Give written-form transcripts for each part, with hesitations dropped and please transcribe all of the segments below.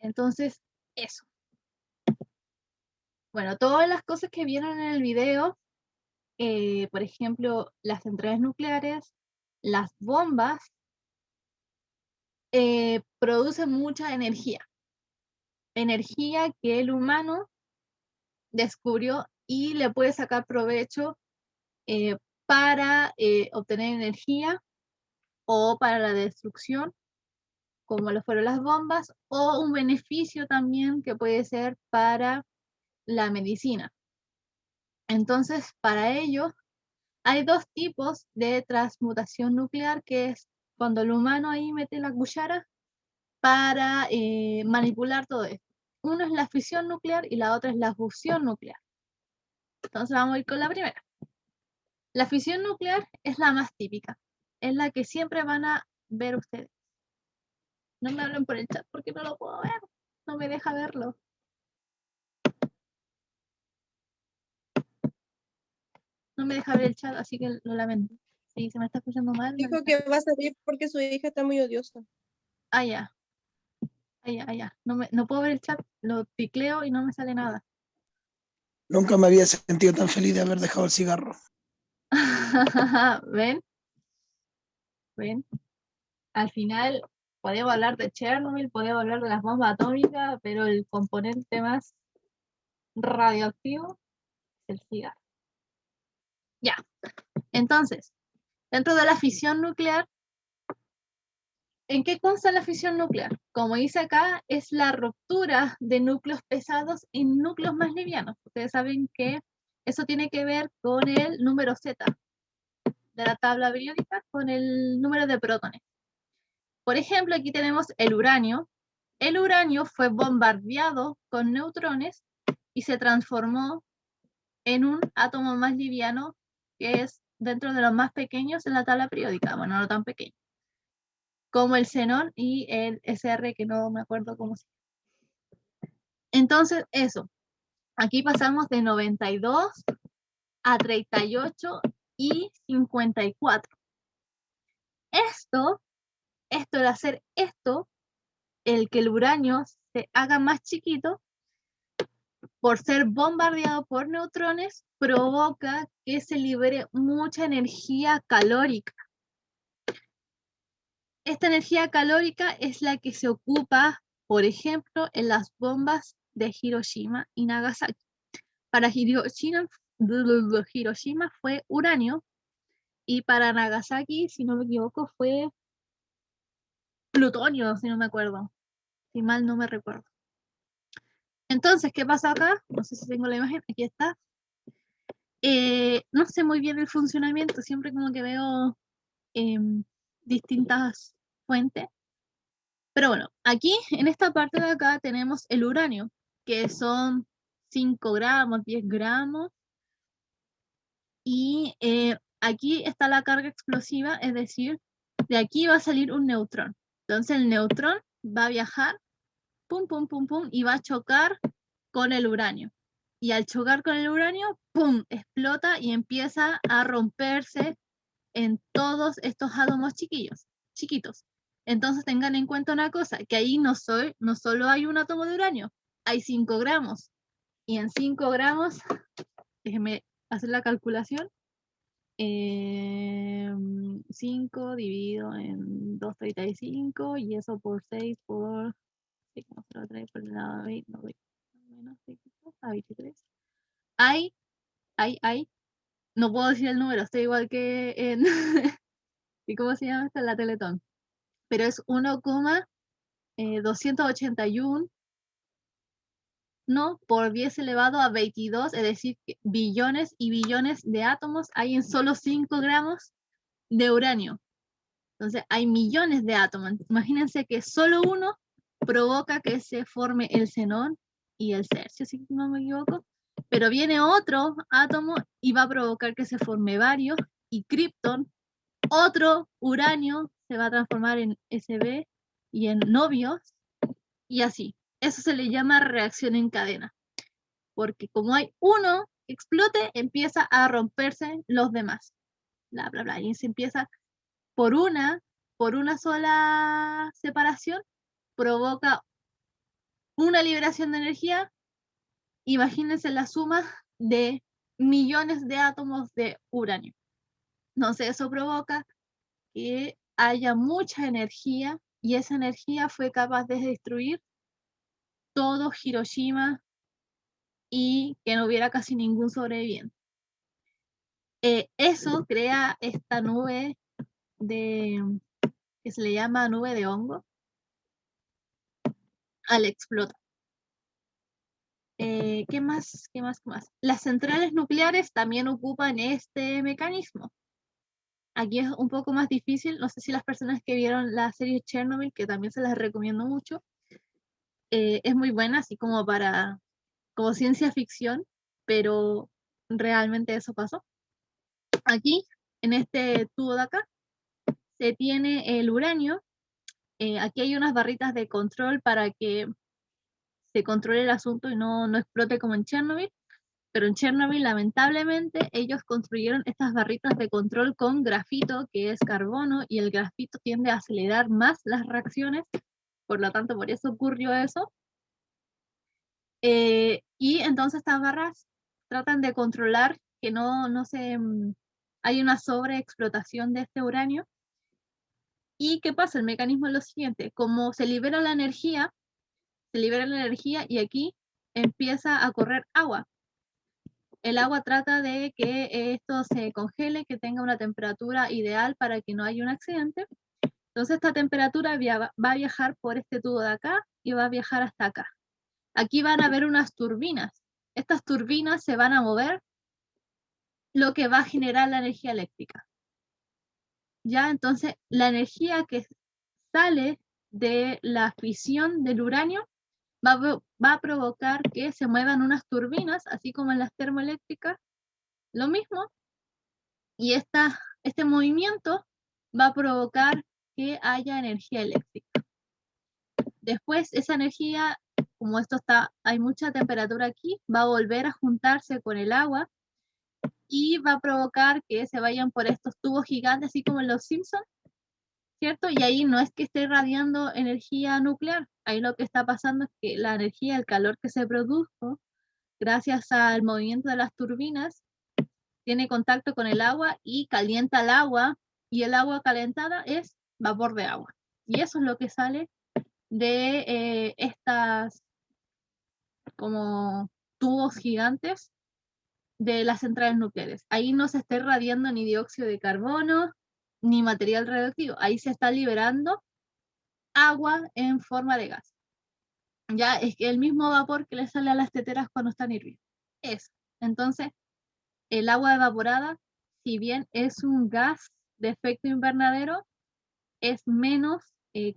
Entonces, eso. Bueno, todas las cosas que vieron en el video, por ejemplo, las centrales nucleares, las bombas, producen mucha energía. Energía que el humano descubrió y le puede sacar provecho para obtener energía o para la destrucción, como lo fueron las bombas, o un beneficio también que puede ser para la medicina. Entonces, para ello, hay dos tipos de transmutación nuclear, que es cuando el humano ahí mete la cuchara para manipular todo esto. Uno es la fisión nuclear y la otra es la fusión nuclear. Entonces vamos a ir con la primera. La fisión nuclear es la más típica, es la que siempre van a ver ustedes. No me hablen por el chat porque no lo puedo ver, no me deja verlo. No me deja ver el chat, así que lo lamento. Si se me está escuchando mal. Dijo que va a salir porque su hija está muy odiosa. Ah, ya. Ya. No puedo ver el chat, lo tecleo y no me sale nada. Nunca me había sentido tan feliz de haber dejado el cigarro. ¿Ven? Al final podemos hablar de Chernobyl, podemos hablar de las bombas atómicas, pero el componente más radioactivo es el cigarro. Ya. Entonces, dentro de la fisión nuclear, ¿en qué consta la fisión nuclear? Como dice acá, es la ruptura de núcleos pesados en núcleos más livianos. Ustedes saben que eso tiene que ver con el número Z de la tabla periódica, con el número de protones. Por ejemplo, aquí tenemos el uranio. El uranio fue bombardeado con neutrones y se transformó en un átomo más liviano, que es dentro de los más pequeños en la tabla periódica. Bueno, no tan pequeño, como el xenón y el SR, que no me acuerdo cómo se llama. Entonces, eso. Aquí pasamos de 92 a 38 y 54. Esto, el hacer esto, el que el uranio se haga más chiquito, por ser bombardeado por neutrones, provoca que se libere mucha energía calórica. Esta energía calórica es la que se ocupa, por ejemplo, en las bombas de Hiroshima y Nagasaki. Para Hiroshima fue uranio y para Nagasaki, si no me equivoco, fue plutonio, si no me acuerdo. Si mal no me recuerdo. Entonces, ¿qué pasa acá? No sé si tengo la imagen, aquí está. No sé muy bien el funcionamiento, siempre como que veo distintas fuentes. Pero bueno, aquí en esta parte de acá tenemos el uranio, que son 5 gramos, 10 gramos. Y aquí está la carga explosiva, es decir, de aquí va a salir un neutrón. Entonces el neutrón va a viajar, pum, pum, pum, pum, y va a chocar con el uranio. Y al chocar con el uranio, pum, explota y empieza a romperse en todos estos átomos chiquitos. Entonces tengan en cuenta una cosa, que ahí no solo hay un átomo de uranio, hay 5 gramos. Y en 5 gramos, déjenme hacer la calculación, 5 dividido en 2,35 y eso por 6 por 6,03 por el lado de 20, menos 23. Hay, no puedo decir el número, estoy igual que en, ¿y cómo se llama esta? La Teletón. Pero es 1,281 no por 10 elevado a 22, es decir, que billones y billones de átomos hay en solo 5 gramos de uranio. Entonces hay millones de átomos. Imagínense que solo uno provoca que se forme el xenón y el tercio, si no me equivoco. Pero viene otro átomo y va a provocar que se forme varios, y Krypton, otro uranio, se va a transformar en Sb y en novios, y así. Eso se le llama reacción en cadena, porque como hay uno que explote, empieza a romperse los demás. Bla, bla, bla. Y se empieza por una sola separación, provoca una liberación de energía, imagínense la suma de millones de átomos de uranio. Entonces eso provoca que haya mucha energía y esa energía fue capaz de destruir todo Hiroshima y que no hubiera casi ningún sobreviviente. Eso crea esta nube que se le llama nube de hongo al explotar. ¿Qué más? Las centrales nucleares también ocupan este mecanismo. Aquí es un poco más difícil, no sé si las personas que vieron la serie Chernobyl, que también se las recomiendo mucho, es muy buena, así como como ciencia ficción, pero realmente eso pasó. Aquí, en este tubo de acá, se tiene el uranio. Aquí hay unas barritas de control para que se controle el asunto y no explote como en Chernobyl. Pero en Chernobyl, lamentablemente, ellos construyeron estas barritas de control con grafito, que es carbono, y el grafito tiende a acelerar más las reacciones, por lo tanto, por eso ocurrió eso. Y entonces estas barras tratan de controlar que no se... hay una sobreexplotación de este uranio. ¿Y qué pasa? El mecanismo es lo siguiente, como se libera la energía y aquí empieza a correr agua. El agua trata de que esto se congele, que tenga una temperatura ideal para que no haya un accidente. Entonces esta temperatura va a viajar por este tubo de acá y va a viajar hasta acá. Aquí van a haber unas turbinas. Estas turbinas se van a mover, lo que va a generar la energía eléctrica. Ya, entonces la energía que sale de la fisión del uranio va a provocar que se muevan unas turbinas, así como en las termoeléctricas, lo mismo, y este movimiento va a provocar que haya energía eléctrica. Después esa energía, como hay mucha temperatura aquí, va a volver a juntarse con el agua y va a provocar que se vayan por estos tubos gigantes, así como en los Simpsons, ¿cierto? Y ahí no es que esté irradiando energía nuclear, ahí lo que está pasando es que la energía, el calor que se produjo gracias al movimiento de las turbinas, tiene contacto con el agua y calienta el agua, y el agua calentada es vapor de agua. Y eso es lo que sale de estas como tubos gigantes de las centrales nucleares. Ahí no se está irradiando ni dióxido de carbono, ni material radioactivo. Ahí se está liberando agua en forma de gas. Ya es que el mismo vapor que le sale a las teteras cuando están hirviendo. Eso. Entonces, el agua evaporada, si bien es un gas de efecto invernadero, es menos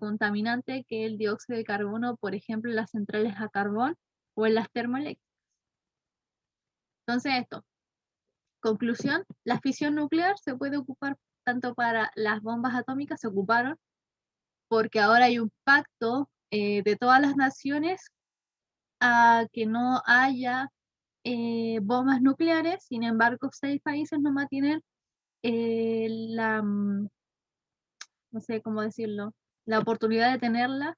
contaminante que el dióxido de carbono, por ejemplo, en las centrales a carbón o en las termoeléctricas. Entonces, conclusión, la fisión nuclear se puede ocupar tanto para las bombas atómicas, se ocuparon, porque ahora hay un pacto de todas las naciones a que no haya bombas nucleares. Sin embargo, 6 países nomás tienen no sé cómo decirlo, la oportunidad de tenerla,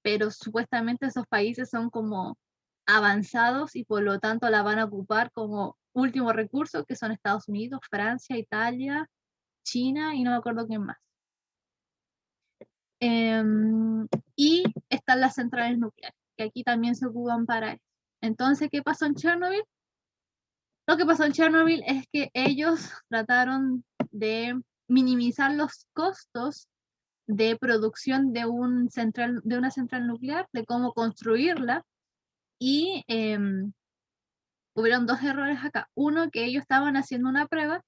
pero supuestamente esos países son como avanzados y por lo tanto la van a ocupar como último recurso, que son Estados Unidos, Francia, Italia, China y no me acuerdo quién más. Y están las centrales nucleares, que aquí también se ocupan para eso. Entonces, ¿qué pasó en Chernobyl? Lo que pasó en Chernobyl es que ellos trataron de minimizar los costos de producción de una central nuclear, de cómo construirla, y hubieron 2 errores acá. Uno, que ellos estaban haciendo una prueba,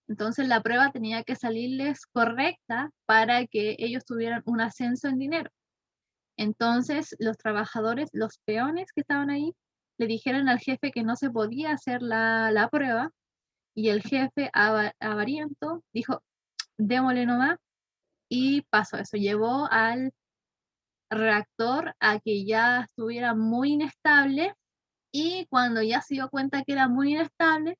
entonces la prueba tenía que salirles correcta para que ellos tuvieran un ascenso en dinero. Entonces los trabajadores, los peones que estaban ahí, le dijeron al jefe que no se podía hacer la prueba, y el jefe avariento dijo, démosle nomás, y pasó eso, llevó al reactor a que ya estuviera muy inestable, y cuando ya se dio cuenta que era muy inestable,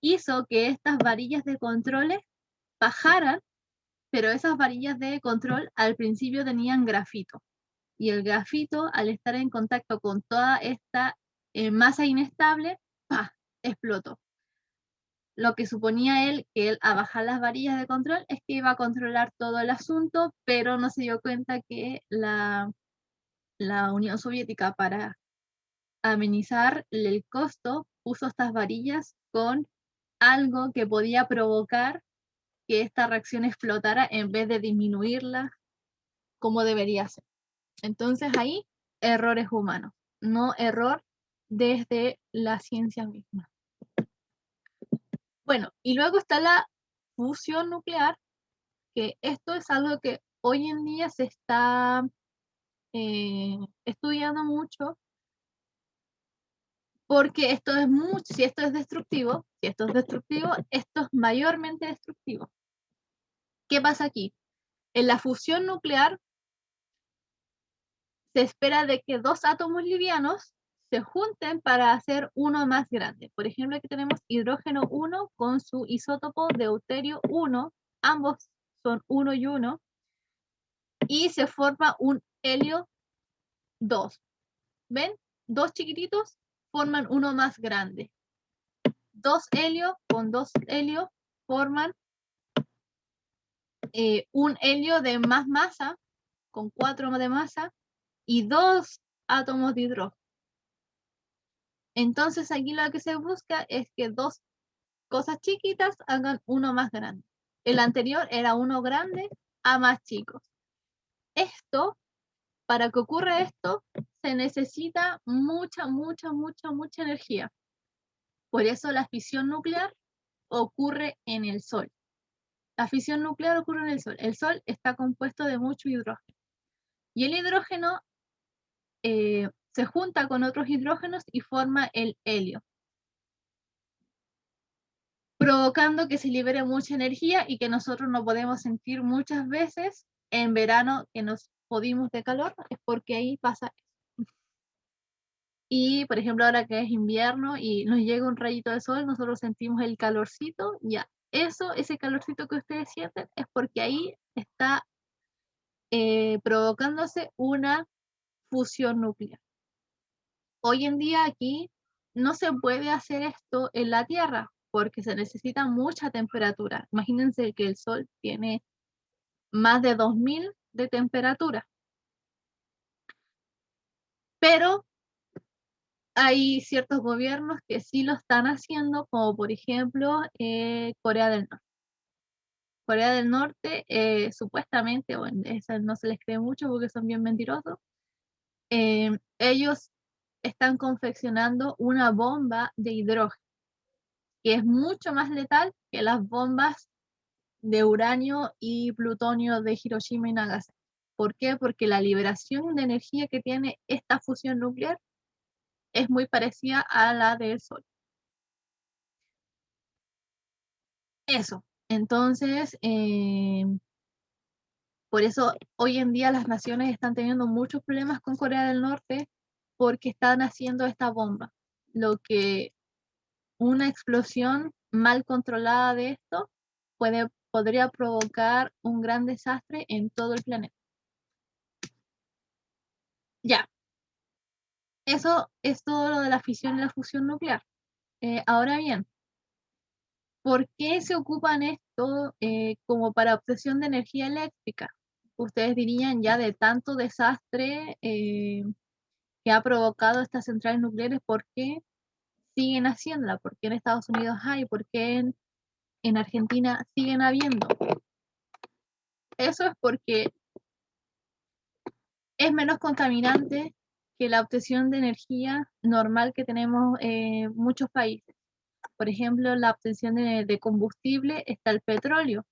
hizo que estas varillas de controles bajaran, pero esas varillas de control al principio tenían grafito. Y el grafito, al estar en contacto con toda esta masa inestable, ¡pah!, explotó. Lo que suponía él, que él a bajar las varillas de control, es que iba a controlar todo el asunto, pero no se dio cuenta que la Unión Soviética, para amenizar el costo, puso estas varillas con algo que podía provocar que esta reacción explotara en vez de disminuirla como debería ser. Entonces ahí, errores humanos, no error desde la ciencia misma. Bueno, y luego está la fusión nuclear, que esto es algo que hoy en día se está estudiando mucho, porque esto es mucho, si esto es destructivo, esto es mayormente destructivo. ¿Qué pasa aquí? En la fusión nuclear se espera de que dos átomos livianos se junten para hacer uno más grande. Por ejemplo, aquí tenemos hidrógeno 1 con su isótopo deuterio 1, ambos son 1 y 1, y se forma un helio 2. ¿Ven? Dos chiquititos forman uno más grande. Dos helio con dos helio forman un helio de más masa, con 4 de masa, y dos átomos de hidrógeno. Entonces aquí lo que se busca es que dos cosas chiquitas hagan uno más grande. El anterior era uno grande a más chicos. Esto, para que ocurra esto, se necesita mucha energía. Por eso la fisión nuclear ocurre en el Sol. La fisión nuclear ocurre en el Sol. El Sol está compuesto de mucho hidrógeno. Y el hidrógeno se junta con otros hidrógenos y forma el helio, provocando que se libere mucha energía y que nosotros no podemos sentir muchas veces en verano que nos jodimos de calor, es porque ahí pasa eso. Y por ejemplo, ahora que es invierno y nos llega un rayito de sol, nosotros sentimos el calorcito, ya. Ese calorcito que ustedes sienten es porque ahí está provocándose una fusión nuclear. Hoy en día aquí no se puede hacer esto en la Tierra porque se necesita mucha temperatura. Imagínense que el Sol tiene más de 2000 de temperatura. Pero hay ciertos gobiernos que sí lo están haciendo, como por ejemplo Corea del Norte. Corea del Norte supuestamente, bueno, esas no se les cree mucho porque son bien mentirosos, ellos están confeccionando una bomba de hidrógeno que es mucho más letal que las bombas de uranio y plutonio de Hiroshima y Nagasaki. ¿Por qué? Porque la liberación de energía que tiene esta fusión nuclear es muy parecida a la del Sol. Eso. Entonces, por eso hoy en día las naciones están teniendo muchos problemas con Corea del Norte porque están haciendo esta bomba. Lo que una explosión mal controlada de esto podría provocar un gran desastre en todo el planeta. Ya. Eso es todo lo de la fisión y la fusión nuclear. Ahora bien, ¿por qué se ocupan esto como para obtención de energía eléctrica? Ustedes dirían ya de tanto desastre que ha provocado estas centrales nucleares, ¿por qué siguen haciéndola? ¿Por qué en Estados Unidos hay? ¿Por qué en Argentina siguen habiendo? Eso es porque es menos contaminante que la obtención de energía normal que tenemos en muchos países. Por ejemplo, la obtención de combustible está el petróleo,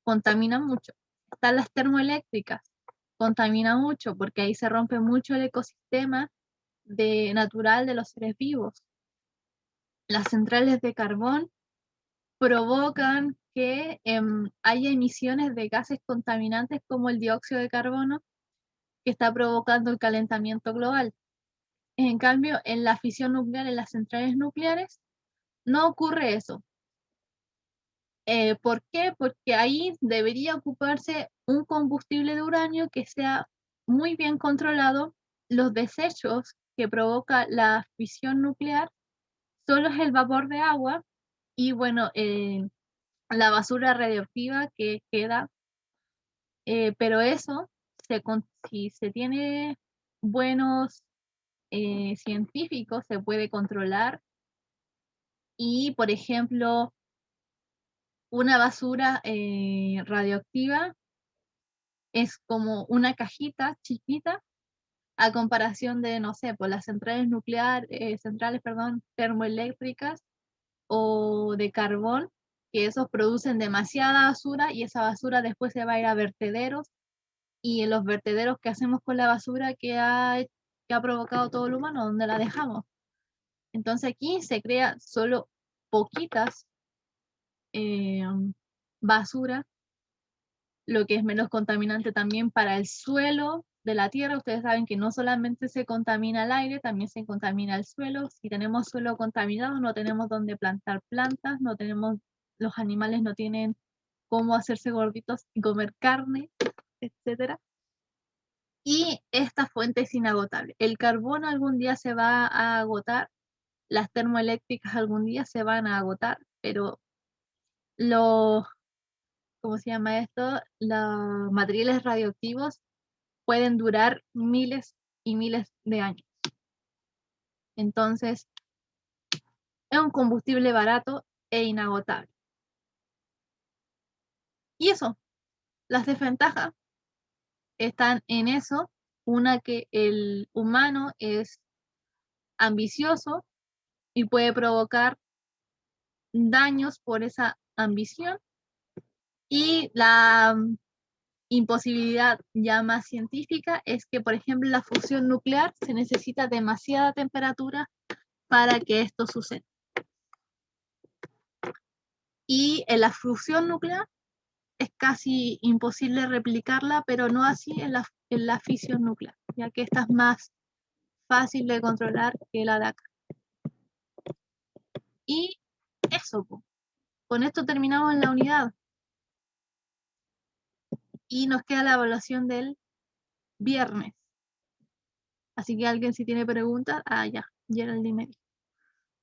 contamina mucho. Están las termoeléctricas, contamina mucho porque ahí se rompe mucho el ecosistema natural de los seres vivos. Las centrales de carbón provocan que haya emisiones de gases contaminantes como el dióxido de carbono, que está provocando el calentamiento global. En cambio, en la fisión nuclear, en las centrales nucleares, no ocurre eso. ¿Por qué? Porque ahí debería ocuparse un combustible de uranio que sea muy bien controlado, los desechos que provoca la fisión nuclear solo es el vapor de agua y bueno, la basura radioactiva que queda, pero eso, si se tiene buenos científicos, se puede controlar y, por ejemplo, una basura radioactiva es como una cajita chiquita a comparación de, no sé, por las centrales, perdón, termoeléctricas o de carbón, que esos producen demasiada basura y esa basura después se va a ir a vertederos y en los vertederos que hacemos con la basura que ha provocado todo el humano, ¿dónde la dejamos? Entonces aquí se crea solo poquitas basura, lo que es menos contaminante también para el suelo de la tierra. Ustedes saben que no solamente se contamina el aire, también se contamina el suelo. Si tenemos suelo contaminado, no tenemos dónde plantar plantas, los animales no tienen cómo hacerse gorditos y comer carne, etc. Y esta fuente es inagotable. El carbón algún día se va a agotar, las termoeléctricas algún día se van a agotar, pero los, ¿cómo se llama esto? Los materiales radioactivos pueden durar miles y miles de años. Entonces, es un combustible barato e inagotable. Y eso, las desventajas están en eso. Una, que el humano es ambicioso y puede provocar daños por esa ambición. Y la imposibilidad ya más científica es que, por ejemplo, la fusión nuclear se necesita demasiada temperatura para que esto suceda. Y en la fusión nuclear es casi imposible replicarla, pero no así en la fisión nuclear, ya que esta es más fácil de controlar que la de acá. Y eso, con esto terminamos la unidad. Y nos queda la evaluación del viernes. Así que alguien si tiene preguntas, ya, Geraldine me dijo.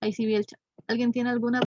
Ahí sí vi el chat. ¿Alguien tiene alguna